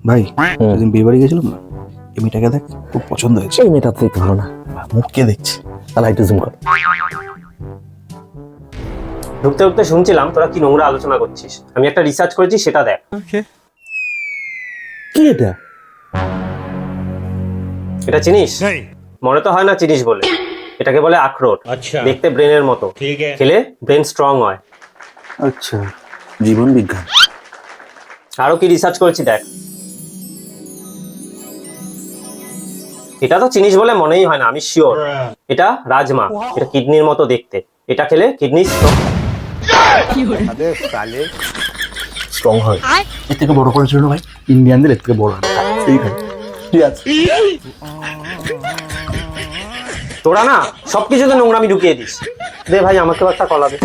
ভাই সেদিন বিয়ে বাড়ি গেছিলাম না, এই মেয়েটাকে দেখ, খুব পছন্দ হয়েছে। এই মেয়েটা তো দেখতে ভালো না, মুখ কে দেখছে? তাহলে একটু জুম কর। ঢুকতে ঢুকতে শুনছিলাম তোরা কি নোংরা আলোচনা করছিস। আমি একটা রিসার্চ করেছি, সেটা দেখ। কি এটা? এটা চিনিস? মনে তো হয় না চিনিস বলে। এটাকে বলে আখরোট। দেখতে ব্রেনের মতো, খেলে ব্রেন স্ট্রং হয়। আচ্ছা, জীবন বিজ্ঞান। আরো কি রিসার্চ করেছি দেখ। এটা তো চিনিস বলে মনেই হয় না, আমি শিওর। এটা রাজমা, এটা কিডনির মতো দেখতে। এটা খেলে কিডনি স্ট্রং হয়। এর থেকে বড় করেছিল না ভাই, ইন্ডিয়ানদের এর থেকে বড় হয় না। এই খাই ঠিক আছে। তোরা না সবকিছুতে নোংরামি ঢুকিয়ে দিস। দে ভাই, আমাকেও একটা কলা দে।